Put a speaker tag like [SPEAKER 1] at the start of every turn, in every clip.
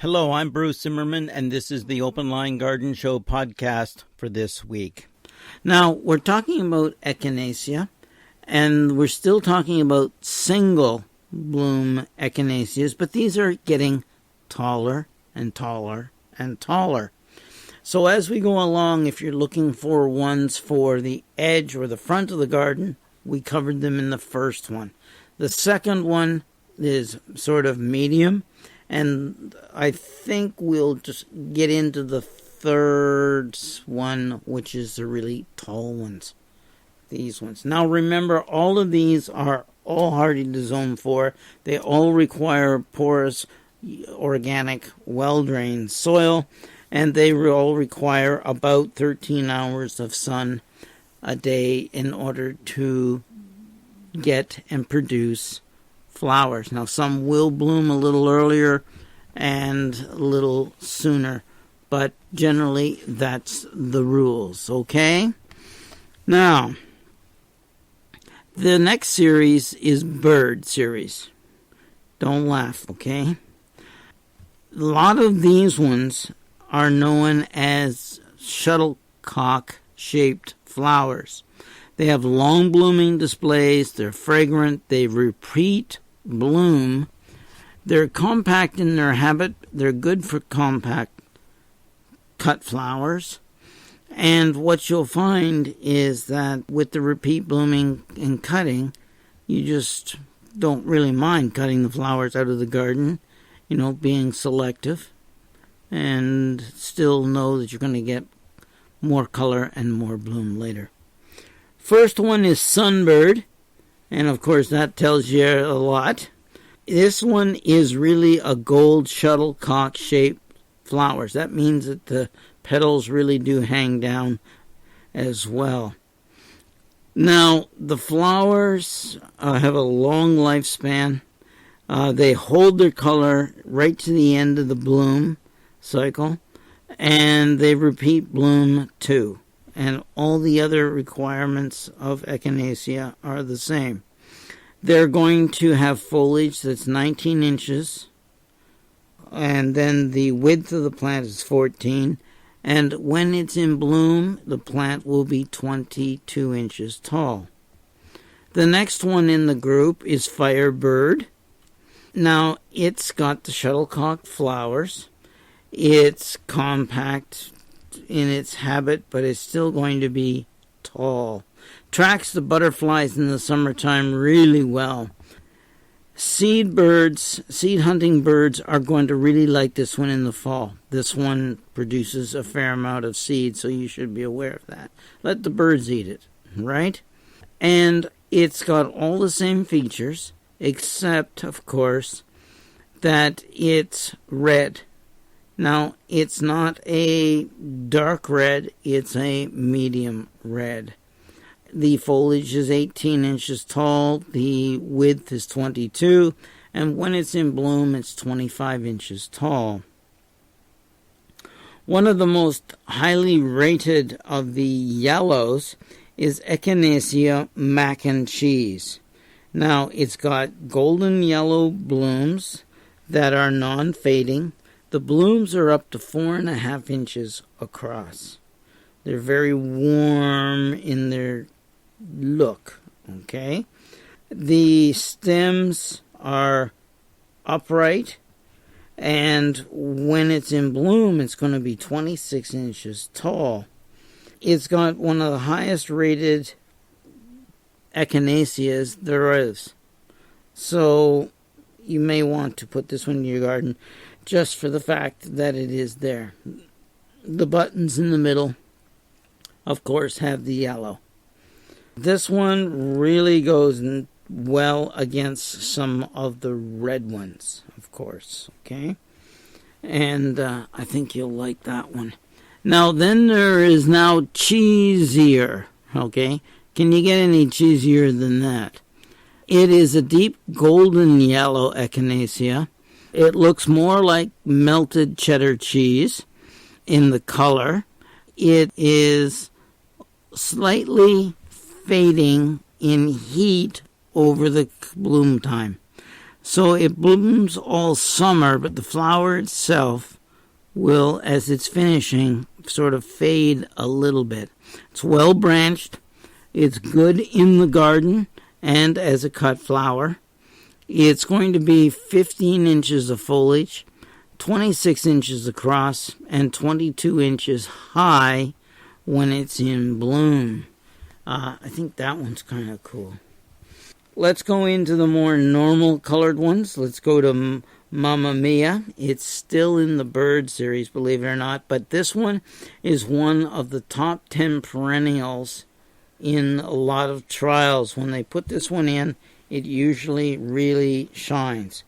[SPEAKER 1] Hello, I'm Bruce Zimmerman, and this is the Open Line Garden Show podcast for this week. Now, we're talking about Echinacea, and we're still talking about single bloom Echinaceas, but these are getting taller and taller and taller. So as we go along, if you're looking for ones for the edge or the front of the garden, we covered them in the first one. The second one is sort of medium, and I think we'll just get into the third one, which is the really tall ones. These ones. Now remember, all of these are all hardy to zone 4. They all require porous, organic, well-drained soil, and they all require about 13 hours of sun a day in order to get and produce flowers. Now, some will bloom a little earlier and a little sooner, but generally that's the rules, okay? Now, the next series is bird series. Don't laugh, okay? A lot of these ones are known as shuttlecock-shaped flowers. They have long blooming displays, they're fragrant, they repeat bloom, they're compact in their habit, they're good for compact cut flowers, and what you'll find is that with the repeat blooming and cutting, you just don't really mind cutting the flowers out of the garden, being selective, and still know that you're going to get more color and more bloom later. First one is Sunbird, and of course that tells you a lot. This one is really a gold shuttlecock-shaped flowers. That means that the petals really do hang down as well. Now, the flowers have a long lifespan. They hold their color right to the end of the bloom cycle, and they repeat bloom too. And all the other requirements of Echinacea are the same. They're going to have foliage that's 19 inches, and then the width of the plant is 14, and when it's in bloom, the plant will be 22 inches tall. The next one in the group is Firebird. Now, it's got the shuttlecock flowers. It's compact in its habit, but it's still going to be tall. Tracks the butterflies in the summertime really well. Seed hunting birds are going to really like this one in the fall. This one produces a fair amount of seed, so you should be aware of that. Let the birds eat it, right? And it's got all the same features, except, of course, that it's red. Now, it's not a dark red, it's a medium red. The foliage is 18 inches tall, the width is 22, and when it's in bloom, it's 25 inches tall. One of the most highly rated of the yellows is Echinacea mac and cheese. Now, it's got golden yellow blooms that are non-fading. The blooms are up to 4.5 inches across. They're very warm in their look, okay? The stems are upright, and when it's in bloom, it's going to be 26 inches tall. It's got one of the highest rated Echinaceas there is. So you may want to put this one in your garden just for the fact that it is there. The buttons in the middle, of course, have the yellow. This one really goes well against some of the red ones, of course, okay? And I think you'll like that one. Now, then there is now cheesier, okay? Can you get any cheesier than that? It is a deep golden yellow Echinacea. It looks more like melted cheddar cheese in the color. It is slightly fading in heat over the bloom time. So it blooms all summer, but the flower itself will, as it's finishing, sort of fade a little bit. It's well branched. It's good in the garden and as a cut flower. It's going to be 15 inches of foliage, 26 inches across, and 22 inches high when it's in bloom. I think that one's kind of cool. Let's go into the more normal colored ones. Let's go to Mamma Mia. It's still in the bird series, believe it or not, but this one is one of the top 10 perennials in a lot of trials. When they put this one in, it usually really shines.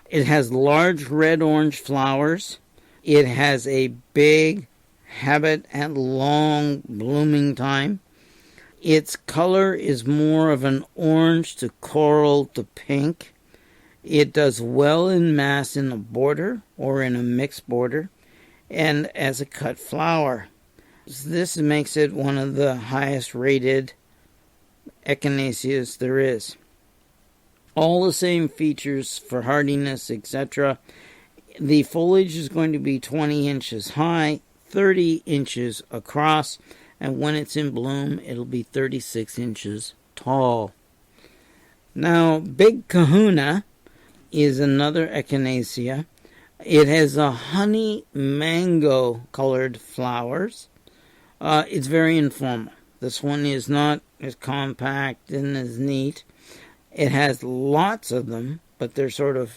[SPEAKER 1] It has large red-orange flowers. It has a big habit and long blooming time. Its color is more of an orange to coral to pink. It does well in mass in a border or in a mixed border and as a cut flower. This makes it one of the highest rated Echinaceas there is. All the same features for hardiness, etc. The foliage is going to be 20 inches high, 30 inches across, and when it's in bloom, it'll be 36 inches tall. Now, Big Kahuna is another Echinacea. It has a honey mango colored flowers. It's very informal. This one is not as compact and as neat. It has lots of them, but they're sort of,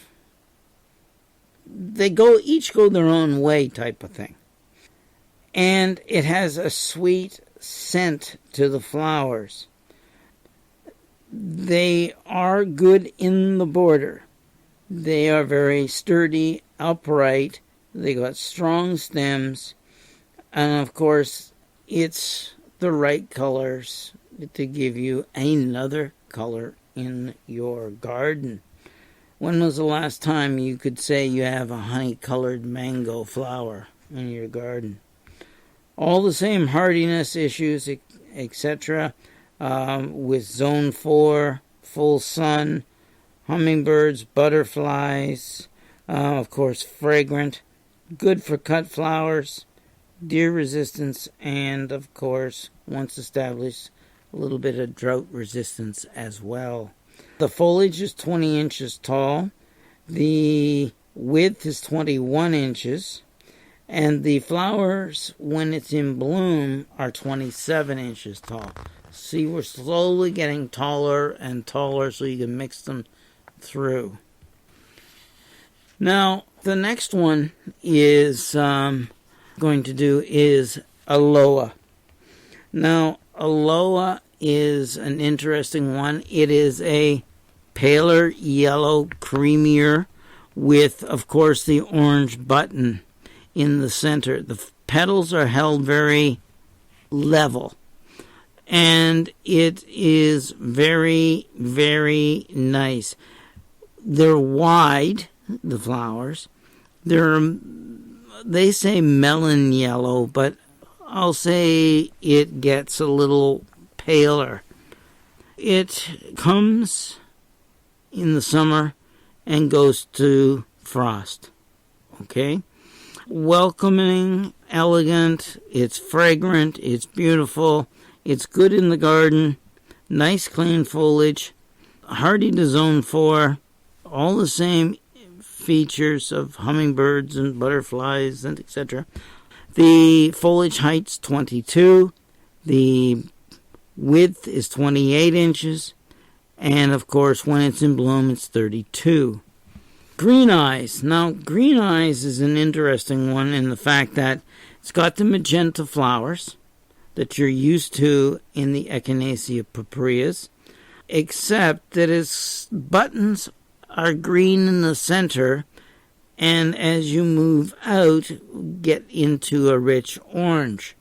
[SPEAKER 1] each go their own way type of thing. And it has a sweet scent to the flowers. They are good in the border. They are very sturdy, upright. They got strong stems. And of course, it's the right colors to give you another color in your garden. When was the last time you could say you have a honey-colored mango flower in your garden? All the same hardiness issues, etc., with zone 4, full sun, hummingbirds, butterflies, of course fragrant, good for cut flowers, deer resistance, and of course, once established, a little bit of drought resistance as well. The foliage is 20 inches tall. The width is 21 inches. And the flowers, when it's in bloom, are 27 inches tall. See, we're slowly getting taller and taller so you can mix them through. Now, the next one is going to do is Aloha. Now, Aloha is an interesting one. It is a paler yellow, creamier, with, of course, the orange button in the center. The petals are held very level. And it is very, very nice. They're wide, the flowers. They say melon yellow, but I'll say it gets a little paler. It comes in the summer and goes to frost. Okay? Welcoming, elegant, it's fragrant, it's beautiful, it's good in the garden, nice clean foliage, hardy to zone 4, all the same features of hummingbirds and butterflies and etc. The foliage height's 22, the width is 28 inches, and of course when it's in bloom it's 32. Green Eyes. Now, Green Eyes is an interesting one in the fact that it's got the magenta flowers that you're used to in the Echinacea purpureas, except that its buttons are green in the center, and as you move out, get into a rich orange.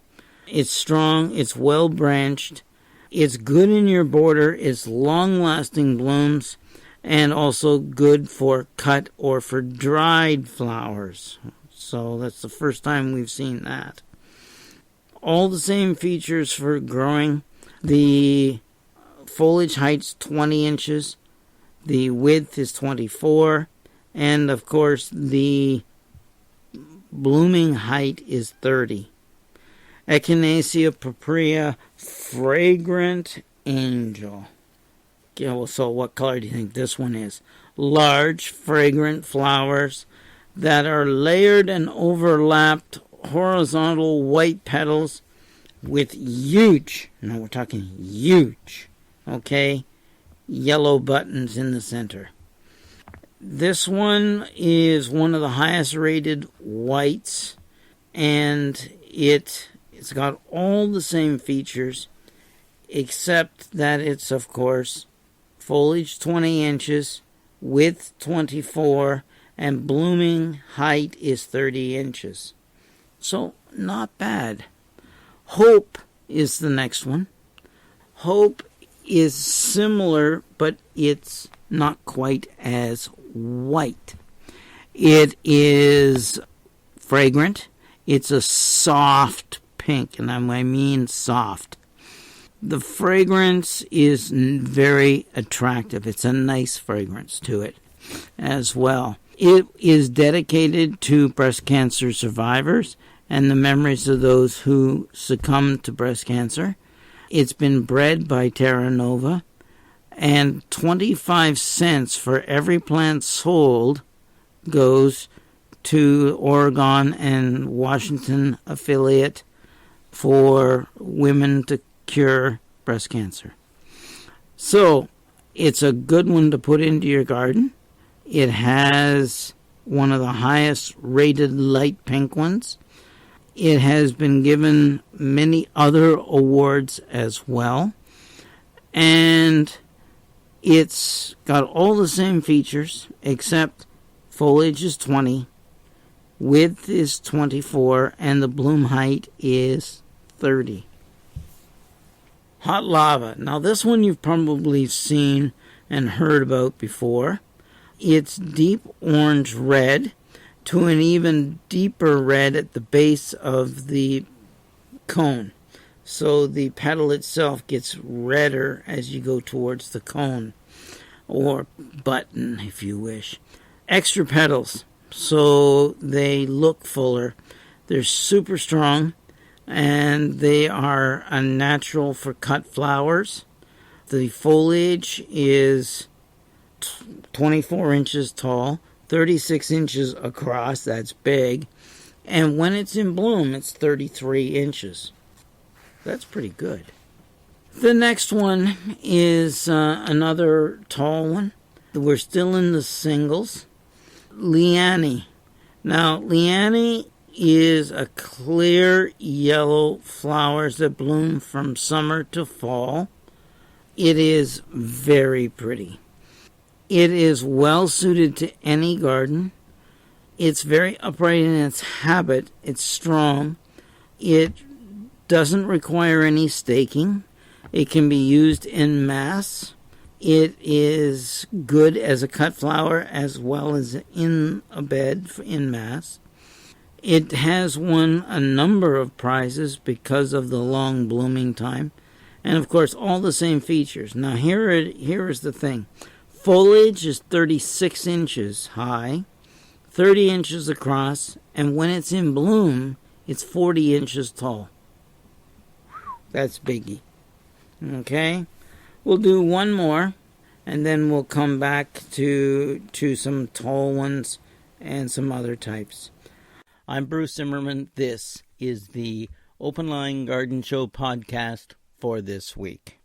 [SPEAKER 1] It's strong, it's well branched, it's good in your border, it's long-lasting blooms, and also good for cut or for dried flowers. So that's the first time we've seen that. All the same features for growing. The foliage height's 20 inches. The width is 24, and of course the blooming height is 30. Echinacea purpurea, fragrant angel. So what color do you think this one is? Large, fragrant flowers that are layered and overlapped horizontal white petals with huge, no, we're talking huge, okay, yellow buttons in the center. This one is one of the highest rated whites, and it's got all the same features, except that it's, of course, foliage 20 inches, width 24, and blooming height is 30 inches. So, not bad. Hope is the next one. Hope is similar, but it's not quite as white. It is fragrant. It's a soft pink, and I mean soft. The fragrance is very attractive. It's a nice fragrance to it as well. It is dedicated to breast cancer survivors and the memories of those who succumbed to breast cancer. It's been bred by Terra Nova, and 25 cents for every plant sold goes to Oregon and Washington affiliate for women to cure breast cancer. So, it's a good one to put into your garden. It has one of the highest rated light pink ones. It has been given many other awards as well. And it's got all the same features, except foliage is 20, width is 24, and the bloom height is 30. Hot lava. Now this one you've probably seen and heard about before. It's deep orange red to an even deeper red at the base of the cone. So the petal itself gets redder as you go towards the cone, or button if you wish. Extra petals, so they look fuller. They're super strong, and they are a natural for cut flowers. The foliage is 24 inches tall, 36 inches across, that's big, and when it's in bloom, it's 33 inches. That's pretty good. The next one is another tall one. We're still in the singles. Liane. Now, Liane is a clear yellow flowers that bloom from summer to fall. It is very pretty. It is well suited to any garden. It's very upright in its habit. It's strong. It doesn't require any staking. It can be used en masse. It is good as a cut flower as well as in a bed en masse. It has won a number of prizes because of the long blooming time. And of course, all the same features. Now here is the thing. Foliage is 36 inches high, 30 inches across, and when it's in bloom, it's 40 inches tall. That's biggie. Okay? We'll do one more, and then we'll come back to some tall ones and some other types. I'm Bruce Zimmerman. This is the Open Line Garden Show podcast for this week.